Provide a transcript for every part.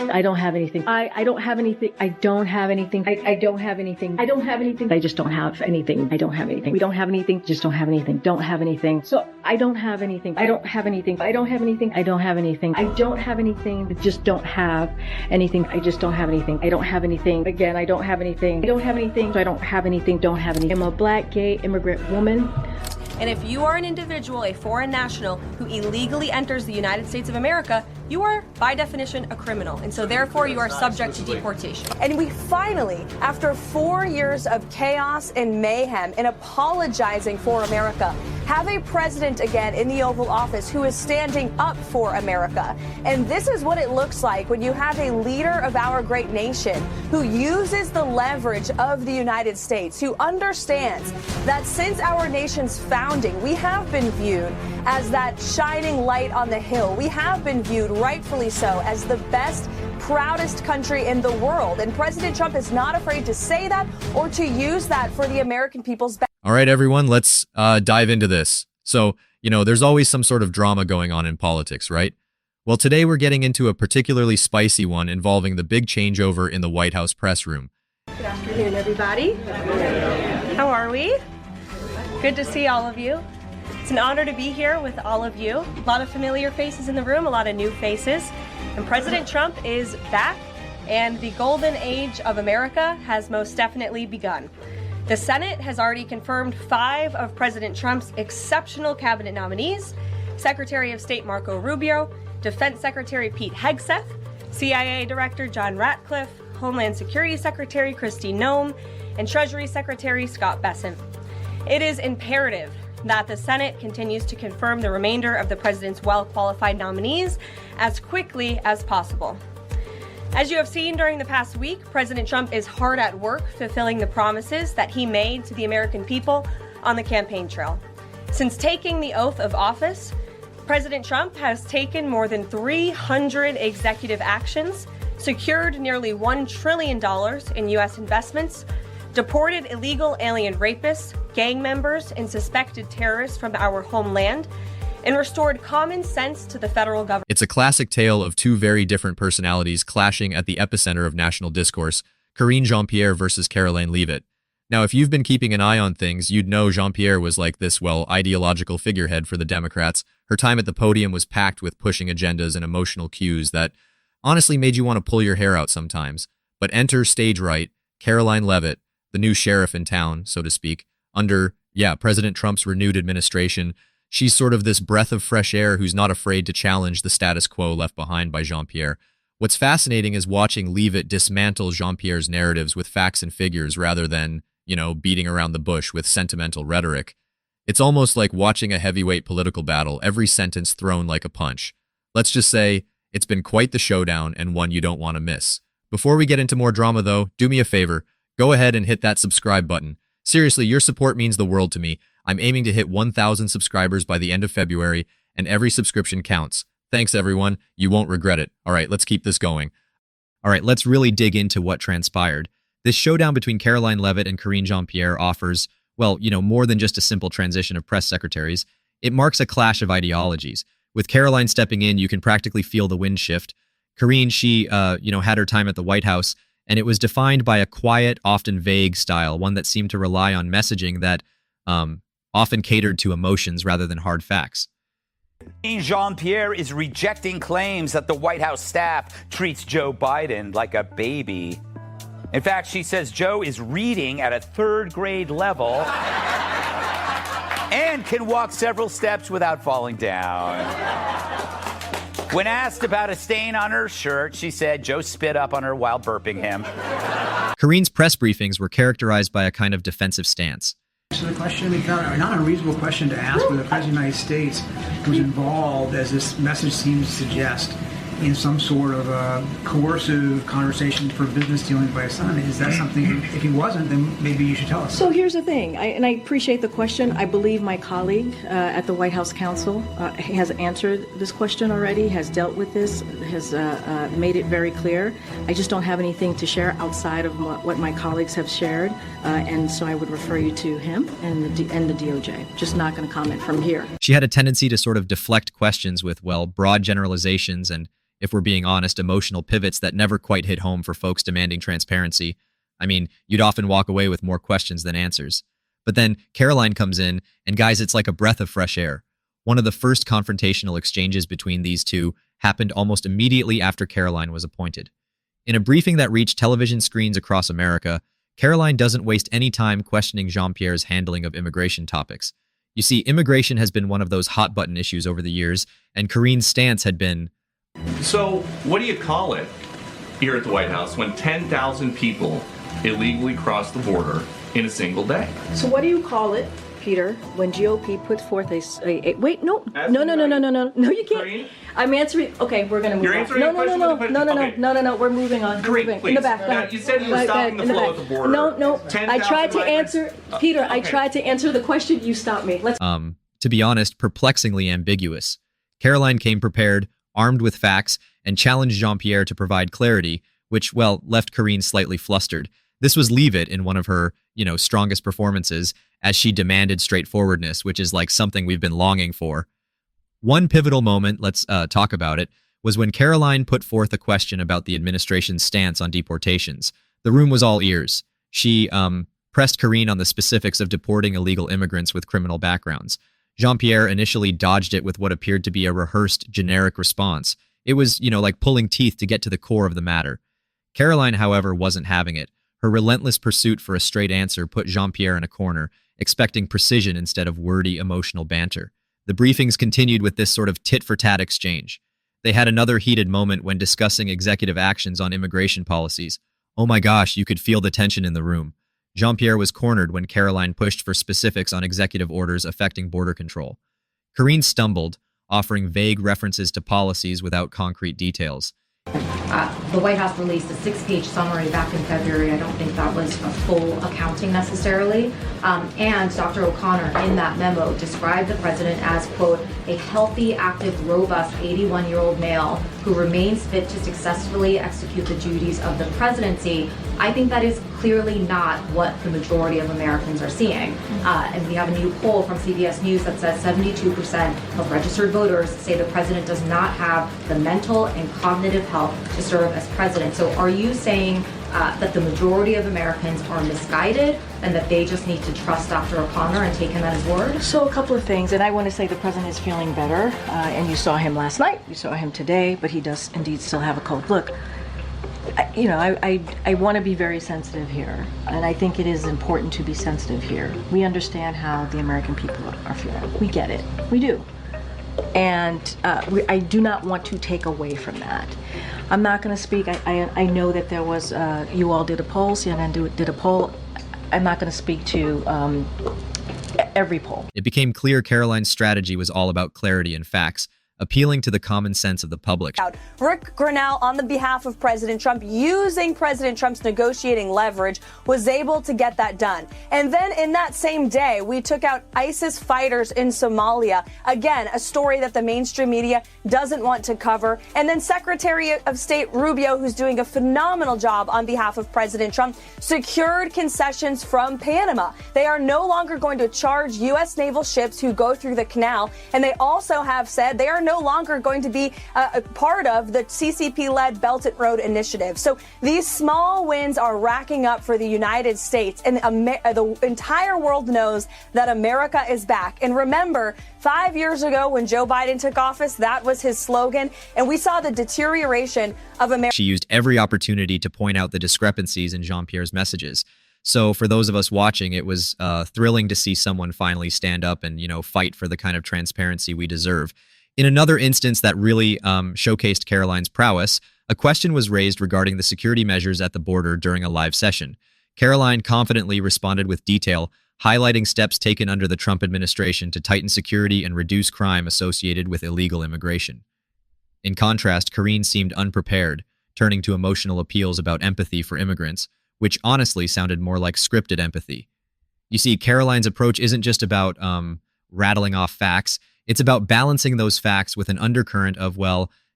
I don't have anything. I don't have anything. I don't have anything. I don't have anything. I don't have anything. I just don't have anything. I don't have anything. We don't have anything. Just don't have anything. Don't have anything. So I don't have anything. I don't have anything. I don't have anything. I don't have anything. I don't have anything. Just don't have anything. I just don't have anything. I don't have anything. Again, I don't have anything. I don't have anything. So I don't have anything. Don't have anything. I'm a Black, gay, immigrant woman. And if you are an individual, a foreign national, who illegally enters the United States of America, you are, by definition, a criminal. And so therefore, you are subject to deportation. And we finally, after 4 years of chaos and mayhem and apologizing for America, have a president again in the Oval Office who is standing up for America. And this is what it looks like when you have a leader of our great nation who uses the leverage of the United States, who understands that since our nation's founding, we have been viewed as that shining light on the hill. We have been viewed, rightfully so, as the best, proudest country in the world. And President Trump is not afraid to say that or to use that for the American people's benefit. All right, everyone, let's dive into this. So, there's always some sort of drama going on in politics, right? Well, today we're getting into a particularly spicy one involving the big changeover in the White House press room. Good afternoon, everybody. How are we? Good to see all of you. It's an honor to be here with all of you. A lot of familiar faces in the room, a lot of new faces. And President Trump is back, and the golden age of America has most definitely begun. The Senate has already confirmed 5 of President Trump's exceptional cabinet nominees: Secretary of State Marco Rubio, Defense Secretary Pete Hegseth, CIA Director John Ratcliffe, Homeland Security Secretary Kristi Noem, and Treasury Secretary Scott Bessent. It is imperative that the Senate continues to confirm the remainder of the president's well-qualified nominees as quickly as possible. As you have seen during the past week, President Trump is hard at work fulfilling the promises that he made to the American people on the campaign trail. Since taking the oath of office, President Trump has taken more than 300 executive actions, secured nearly $1 trillion in U.S. investments, deported illegal alien rapists, gang members, and suspected terrorists from our homeland, and restored common sense to the federal government. It's a classic tale of two very different personalities clashing at the epicenter of national discourse, Karine Jean-Pierre versus Karoline Leavit. Now, if you've been keeping an eye on things, you'd know Jean-Pierre was like this, ideological figurehead for the Democrats. Her time at the podium was packed with pushing agendas and emotional cues that honestly made you want to pull your hair out sometimes. But enter stage right, Karoline Leavit, the new sheriff in town, so to speak, under, President Trump's renewed administration. She's sort of this breath of fresh air who's not afraid to challenge the status quo left behind by Jean-Pierre. What's fascinating is watching Leavit dismantle Jean-Pierre's narratives with facts and figures rather than, beating around the bush with sentimental rhetoric. It's almost like watching a heavyweight political battle, every sentence thrown like a punch. Let's just say it's been quite the showdown and one you don't want to miss. Before we get into more drama, though, do me a favor. Go ahead and hit that subscribe button. Seriously, your support means the world to me. I'm aiming to hit 1,000 subscribers by the end of February, and every subscription counts. Thanks, everyone. You won't regret it. All right, let's keep this going. All right, let's really dig into what transpired. This showdown between Karoline Leavit and Karine Jean-Pierre offers, more than just a simple transition of press secretaries. It marks a clash of ideologies. With Karoline stepping in, you can practically feel the wind shift. Karine, she, had her time at the White House, and it was defined by a quiet, often vague style, one that seemed to rely on messaging that often catered to emotions rather than hard facts. Karine Jean-Pierre is rejecting claims that the White House staff treats Joe Biden like a baby. In fact, she says Joe is reading at a 3rd grade level and can walk several steps without falling down. When asked about a stain on her shirt, she said Joe spit up on her while burping him. Karine's press briefings were characterized by a kind of defensive stance. So the question, not a reasonable question to ask, whether the President of the United States was involved, as this message seems to suggest, in some sort of a coercive conversation for business dealings by his son. Is that something, if he wasn't, then maybe you should tell us. So here's the thing, and I appreciate the question. I believe my colleague at the White House Counsel has answered this question already, has dealt with this, has made it very clear. I just don't have anything to share outside of what my colleagues have shared, and so I would refer you to him and the DOJ. Just not going to comment from here. She had a tendency to sort of deflect questions with, broad generalizations and if we're being honest, emotional pivots that never quite hit home for folks demanding transparency. I mean, you'd often walk away with more questions than answers. But then Karoline comes in, and guys, it's like a breath of fresh air. One of the first confrontational exchanges between these two happened almost immediately after Karoline was appointed. In a briefing that reached television screens across America, Karoline doesn't waste any time questioning Jean-Pierre's handling of immigration topics. You see, immigration has been one of those hot-button issues over the years, and Karine's stance had been, so what do you call it here at the White House when 10,000 people illegally cross the border in a single day? So what do you call it, Peter, when GOP put forth a wait, no, you can't. Karine? I'm answering. Okay, we're gonna move You're on. answering the question with a question? Okay. No. We're moving on. Karine, Moving. please. In the back. Now, you said you were stopping the flow at the border. No. 10,000 I tried to migrants. answer, Peter. Okay. I tried to answer the question. You stopped me. Let's. to be honest, perplexingly ambiguous. Karoline came prepared, armed with facts, and challenged Jean-Pierre to provide clarity, which, well, left Karine slightly flustered. This was Leavit in one of her, strongest performances, as she demanded straightforwardness, which is like something we've been longing for. One pivotal moment, let's talk about it, was when Karoline put forth a question about the administration's stance on deportations. The room was all ears. She pressed Karine on the specifics of deporting illegal immigrants with criminal backgrounds. Jean-Pierre initially dodged it with what appeared to be a rehearsed, generic response. It was, like pulling teeth to get to the core of the matter. Karoline, however, wasn't having it. Her relentless pursuit for a straight answer put Jean-Pierre in a corner, expecting precision instead of wordy, emotional banter. The briefings continued with this sort of tit-for-tat exchange. They had another heated moment when discussing executive actions on immigration policies. Oh my gosh, you could feel the tension in the room. Jean-Pierre was cornered when Karoline pushed for specifics on executive orders affecting border control. Karine stumbled, offering vague references to policies without concrete details. The White House released a 6-page summary back in February. I don't think that was a full accounting necessarily. And Dr. O'Connor in that memo described the president as, quote, a healthy, active, robust 81-year-old male who remains fit to successfully execute the duties of the presidency. I think that is clearly not what the majority of Americans are seeing. And we have a new poll from CBS News that says 72% of registered voters say the president does not have the mental and cognitive health to serve as president. So are you saying that the majority of Americans are misguided and that they just need to trust Dr. O'Connor and take him at his word? So a couple of things, and I want to say the president is feeling better, and you saw him last night, you saw him today, but he does indeed still have a cold. Look, I want to be very sensitive here, and I think it is important to be sensitive here. We understand how the American people are feeling. We get it. We do. And I do not want to take away from that. I'm not going to speak. I know that there was, you all did a poll, CNN did a poll. I'm not going to speak to every poll. It became clear Karoline's strategy was all about clarity and facts, appealing to the common sense of the public. Rick Grinnell, on the behalf of President Trump, using President Trump's negotiating leverage, was able to get that done. And then in that same day, we took out ISIS fighters in Somalia. Again, a story that the mainstream media doesn't want to cover. And then Secretary of State Rubio, who's doing a phenomenal job on behalf of President Trump, secured concessions from Panama. They are no longer going to charge U.S. naval ships who go through the canal. And they also have said they are no longer going to be a part of the CCP-led Belt and Road Initiative. So these small wins are racking up for the United States, and the entire world knows that America is back. And remember, 5 years ago when Joe Biden took office, that was his slogan, and we saw the deterioration of America. She used every opportunity to point out the discrepancies in Jean-Pierre's messages. So for those of us watching, it was thrilling to see someone finally stand up and, fight for the kind of transparency we deserve. In another instance that really showcased Karoline's prowess, a question was raised regarding the security measures at the border during a live session. Karoline confidently responded with detail, highlighting steps taken under the Trump administration to tighten security and reduce crime associated with illegal immigration. In contrast, Karine seemed unprepared, turning to emotional appeals about empathy for immigrants, which honestly sounded more like scripted empathy. You see, Karoline's approach isn't just about rattling off facts. It's about balancing those facts with an undercurrent of,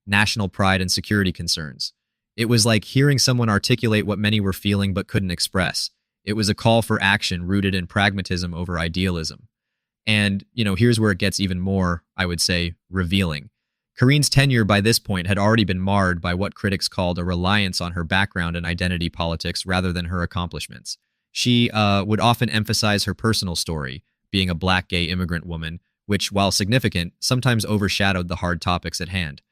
national pride and security concerns. It was like hearing someone articulate what many were feeling but couldn't express. It was a call for action rooted in pragmatism over idealism. And, here's where it gets even more, I would say, revealing. Karine's tenure by this point had already been marred by what critics called a reliance on her background in identity politics rather than her accomplishments. She would often emphasize her personal story, being a black gay immigrant woman, which, while significant, sometimes overshadowed the hard topics at hand.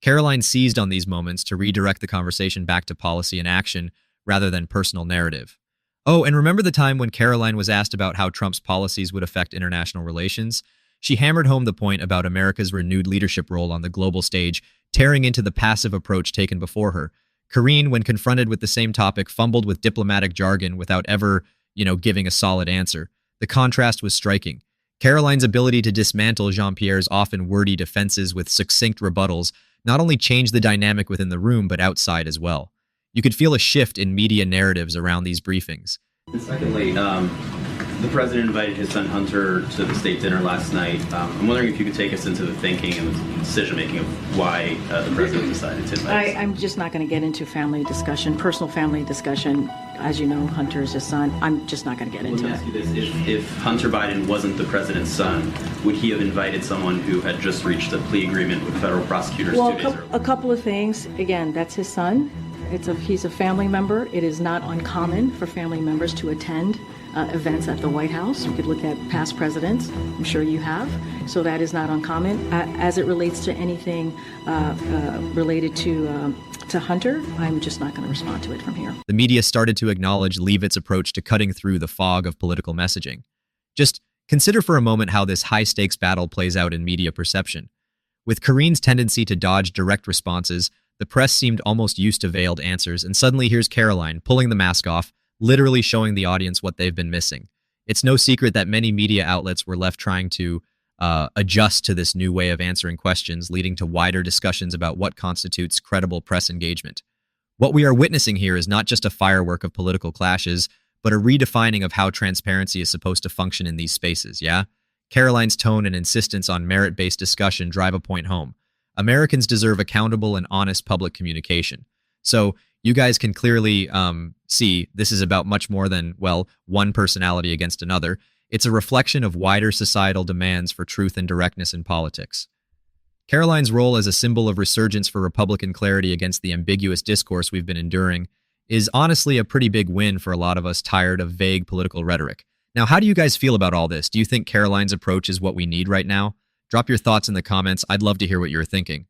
Karoline seized on these moments to redirect the conversation back to policy and action rather than personal narrative. Oh, and remember the time when Karoline was asked about how Trump's policies would affect international relations? She hammered home the point about America's renewed leadership role on the global stage, tearing into the passive approach taken before her. Karine, when confronted with the same topic, fumbled with diplomatic jargon without ever, giving a solid answer. The contrast was striking. Karoline's ability to dismantle Jean-Pierre's often wordy defenses with succinct rebuttals not only changed the dynamic within the room, but outside as well. You could feel a shift in media narratives around these briefings. And secondly, the president invited his son Hunter to the state dinner last night. I'm wondering if you could take us into the thinking and the decision-making of why the president decided to invite his son. I'm just not going to get into family discussion, personal family discussion. As you know, Hunter is his son. I'm just not going to get into it. Let me ask you this. If Hunter Biden wasn't the president's son, would he have invited someone who had just reached a plea agreement with federal prosecutors 2 days earlier? A couple of things. Again, that's his son. He's a family member. It is not uncommon for family members to attend events at the White House. You could look at past presidents. I'm sure you have. So that is not uncommon. As it relates to anything related to Hunter, I'm just not going to respond to it from here. The media started to acknowledge Leavit's approach to cutting through the fog of political messaging. Just consider for a moment how this high-stakes battle plays out in media perception. With Karine's tendency to dodge direct responses, the press seemed almost used to veiled answers, and suddenly here's Karoline pulling the mask off, literally showing the audience what they've been missing. It's no secret that many media outlets were left trying to adjust to this new way of answering questions, leading to wider discussions about what constitutes credible press engagement. What we are witnessing here is not just a firework of political clashes, but a redefining of how transparency is supposed to function in these spaces, yeah? Karoline's tone and insistence on merit-based discussion drive a point home. Americans deserve accountable and honest public communication. So you guys can clearly see this is about much more than, well, one personality against another. It's a reflection of wider societal demands for truth and directness in politics. Karoline's role as a symbol of resurgence for Republican clarity against the ambiguous discourse we've been enduring is honestly a pretty big win for a lot of us tired of vague political rhetoric. Now, how do you guys feel about all this? Do you think Karoline's approach is what we need right now? Drop your thoughts in the comments. I'd love to hear what you're thinking.